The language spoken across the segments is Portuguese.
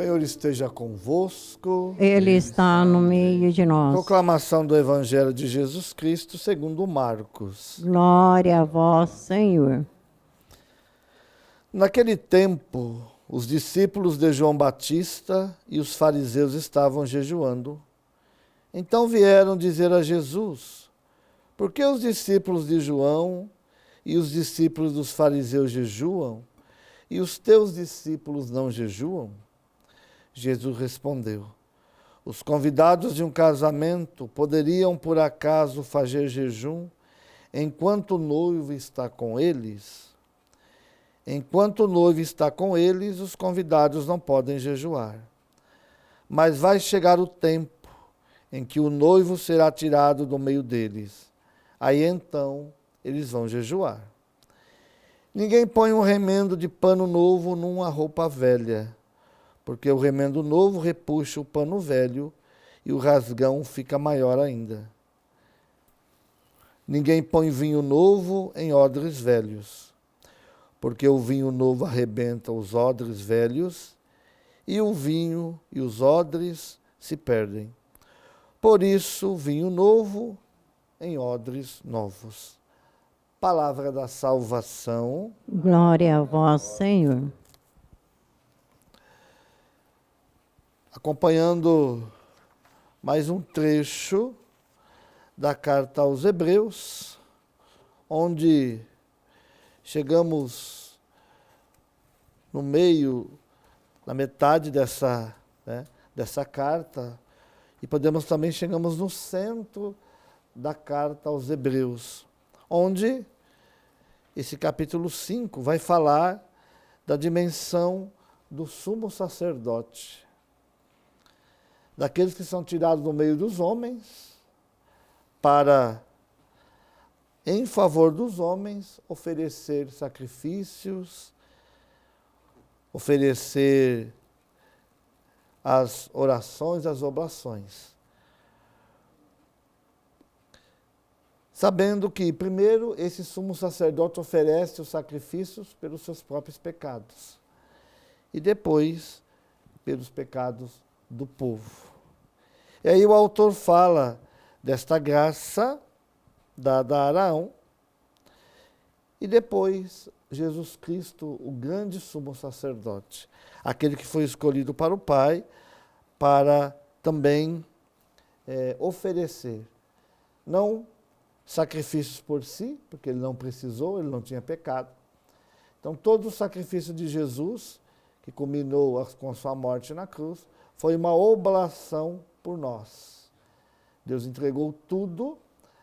Senhor esteja convosco. Ele está no meio de nós. Proclamação do Evangelho de Jesus Cristo segundo Marcos. Glória a vós, Senhor. Naquele tempo, os discípulos de João Batista e os fariseus estavam jejuando. Então vieram dizer a Jesus: por que os discípulos de João e os discípulos dos fariseus jejuam, e os teus discípulos não jejuam? Jesus respondeu: os convidados de um casamento poderiam por acaso fazer jejum enquanto o noivo está com eles? Enquanto o noivo está com eles, os convidados não podem jejuar. Mas vai chegar o tempo em que o noivo será tirado do meio deles. Aí então eles vão jejuar. Ninguém põe um remendo de pano novo numa roupa velha, porque o remendo novo repuxa o pano velho e o rasgão fica maior ainda. Ninguém põe vinho novo em odres velhos, porque o vinho novo arrebenta os odres velhos e o vinho e os odres se perdem. Por isso, vinho novo em odres novos. Palavra da salvação. Glória a vós, Senhor. Acompanhando mais um trecho da carta aos Hebreus, onde chegamos no meio, na metade dessa carta, e também chegamos no centro da carta aos Hebreus, onde esse capítulo 5 vai falar da dimensão do sumo sacerdote, daqueles que são tirados do meio dos homens para, em favor dos homens, oferecer sacrifícios, oferecer as orações, as oblações. Sabendo que, primeiro, esse sumo sacerdote oferece os sacrifícios pelos seus próprios pecados e depois pelos pecados do povo. E aí o autor fala desta graça dada a Arão e depois Jesus Cristo, o grande sumo sacerdote, aquele que foi escolhido para o Pai para também oferecer, não sacrifícios por si, porque ele não precisou, ele não tinha pecado. Então todo o sacrifício de Jesus, que culminou com sua morte na cruz, foi uma oblação por nós. Deus entregou tudo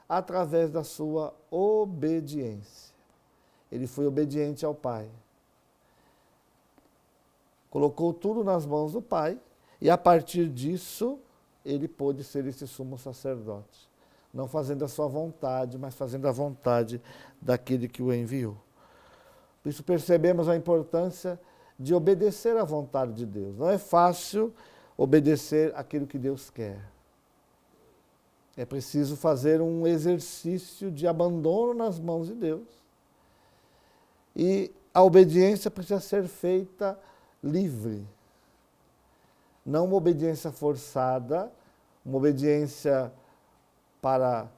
através da sua obediência. Ele foi obediente ao Pai. Colocou tudo nas mãos do Pai e, a partir disso, ele pôde ser esse sumo sacerdote. Não fazendo a sua vontade, mas fazendo a vontade daquele que o enviou. Por isso percebemos a importância de obedecer à vontade de Deus. Não é fácil obedecer aquilo que Deus quer. É preciso fazer um exercício de abandono nas mãos de Deus. E a obediência precisa ser feita livre. Não uma obediência forçada, uma obediência para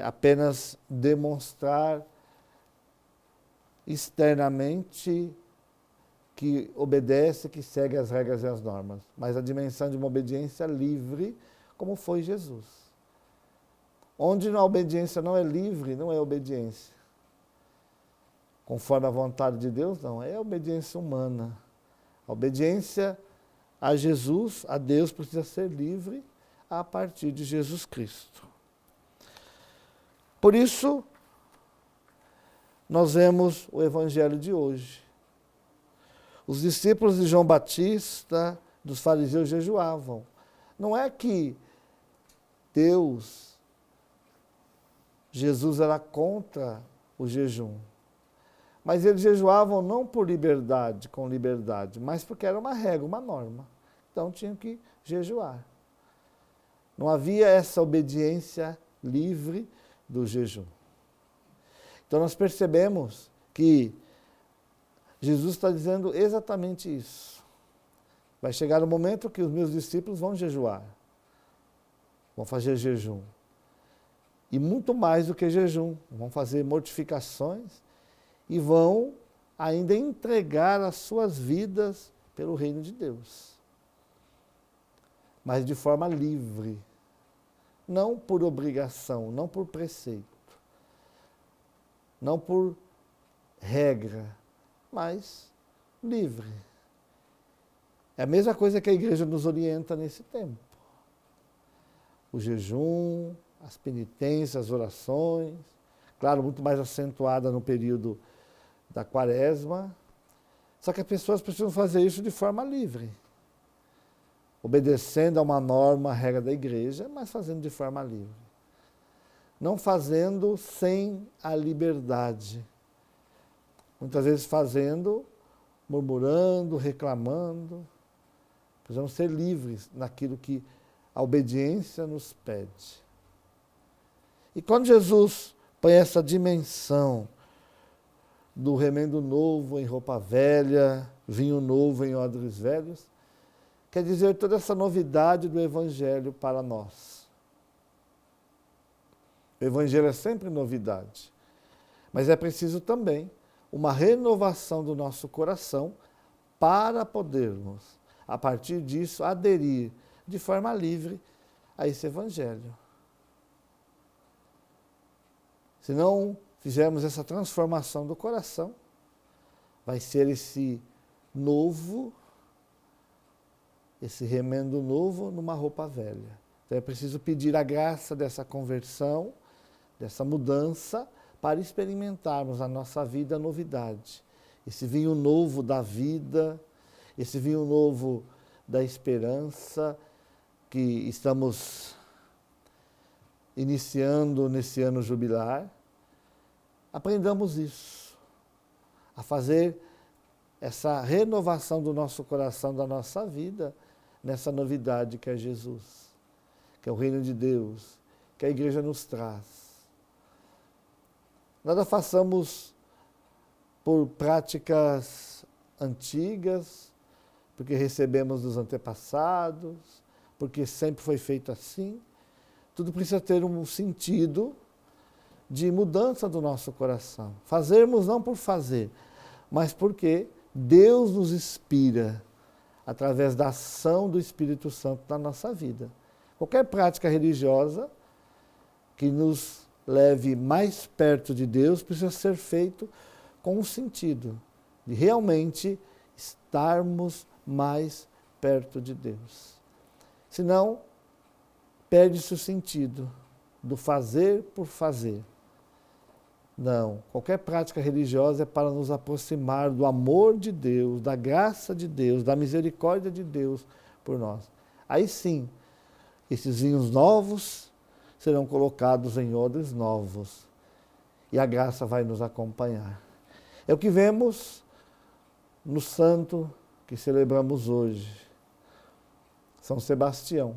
apenas demonstrar externamente que obedece, que segue as regras e as normas, mas a dimensão de uma obediência livre, como foi Jesus. Onde a obediência não é livre, não é obediência. Conforme a vontade de Deus, não, é obediência humana. A obediência a Jesus, a Deus, precisa ser livre a partir de Jesus Cristo. Por isso, nós vemos o Evangelho de hoje. Os discípulos de João Batista, dos fariseus, jejuavam. Não é que Jesus era contra o jejum. Mas eles jejuavam não por liberdade, com liberdade, mas porque era uma regra, uma norma. Então tinham que jejuar. Não havia essa obediência livre do jejum. Então nós percebemos que Jesus está dizendo exatamente isso. Vai chegar o momento que os meus discípulos vão jejuar, vão fazer jejum. E muito mais do que jejum, vão fazer mortificações e vão ainda entregar as suas vidas pelo reino de Deus. Mas de forma livre, não por obrigação, não por preceito, não por regra, mas livre. É a mesma coisa que a igreja nos orienta nesse tempo. O jejum, as penitências, as orações, claro, muito mais acentuada no período da quaresma, só que as pessoas precisam fazer isso de forma livre, obedecendo a uma norma, a regra da igreja, mas fazendo de forma livre. Não fazendo sem a liberdade. Muitas vezes fazendo, murmurando, reclamando. Precisamos ser livres naquilo que a obediência nos pede. E quando Jesus põe essa dimensão do remendo novo em roupa velha, vinho novo em odres velhos, quer dizer toda essa novidade do Evangelho para nós. O Evangelho é sempre novidade, mas é preciso também uma renovação do nosso coração para podermos, a partir disso, aderir de forma livre a esse Evangelho. Se não fizermos essa transformação do coração, vai ser esse novo, esse remendo novo numa roupa velha. Então é preciso pedir a graça dessa conversão, dessa mudança, para experimentarmos na nossa vida a novidade. Esse vinho novo da vida, esse vinho novo da esperança que estamos iniciando nesse ano jubilar. Aprendamos isso, a fazer essa renovação do nosso coração, da nossa vida, nessa novidade que é Jesus, que é o reino de Deus, que a igreja nos traz. Nada façamos por práticas antigas, porque recebemos dos antepassados, porque sempre foi feito assim. Tudo precisa ter um sentido de mudança do nosso coração. Fazermos não por fazer, mas porque Deus nos inspira através da ação do Espírito Santo na nossa vida. Qualquer prática religiosa que nos leve mais perto de Deus precisa ser feito com um sentido de realmente estarmos mais perto de Deus. Senão, perde-se o sentido do fazer por fazer. Não, qualquer prática religiosa é para nos aproximar do amor de Deus, da graça de Deus, da misericórdia de Deus por nós. Aí sim, esses vinhos novos serão colocados em odres novos e a graça vai nos acompanhar. É o que vemos no santo que celebramos hoje, São Sebastião,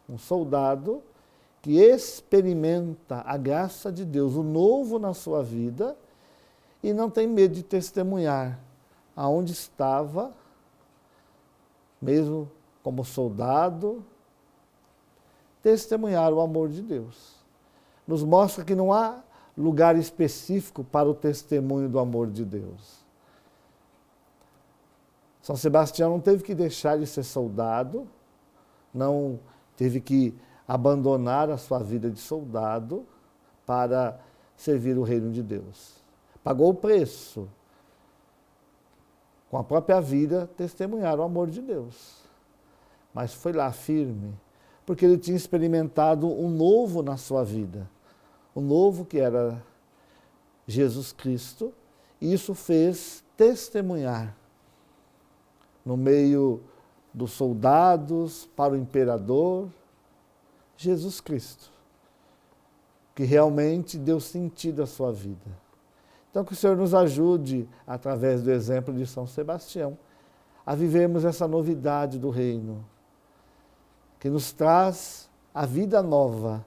um soldado que experimenta a graça de Deus, o novo na sua vida, e não tem medo de testemunhar aonde estava, mesmo como soldado, testemunhar o amor de Deus. Nos mostra que não há lugar específico para o testemunho do amor de Deus. São Sebastião não teve que deixar de ser soldado, não teve que abandonar a sua vida de soldado para servir o reino de Deus. Pagou o preço, com a própria vida, testemunhar o amor de Deus. Mas foi lá firme, porque ele tinha experimentado um novo na sua vida, o novo que era Jesus Cristo, e isso fez testemunhar no meio dos soldados, para o imperador, Jesus Cristo, que realmente deu sentido à sua vida. Então que o Senhor nos ajude, através do exemplo de São Sebastião, a vivermos essa novidade do reino, que nos traz a vida nova,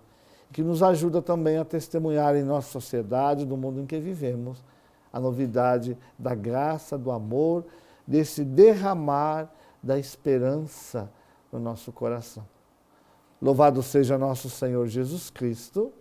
que nos ajuda também a testemunhar em nossa sociedade, no mundo em que vivemos, a novidade da graça, do amor, desse derramar da esperança no nosso coração. Louvado seja nosso Senhor Jesus Cristo.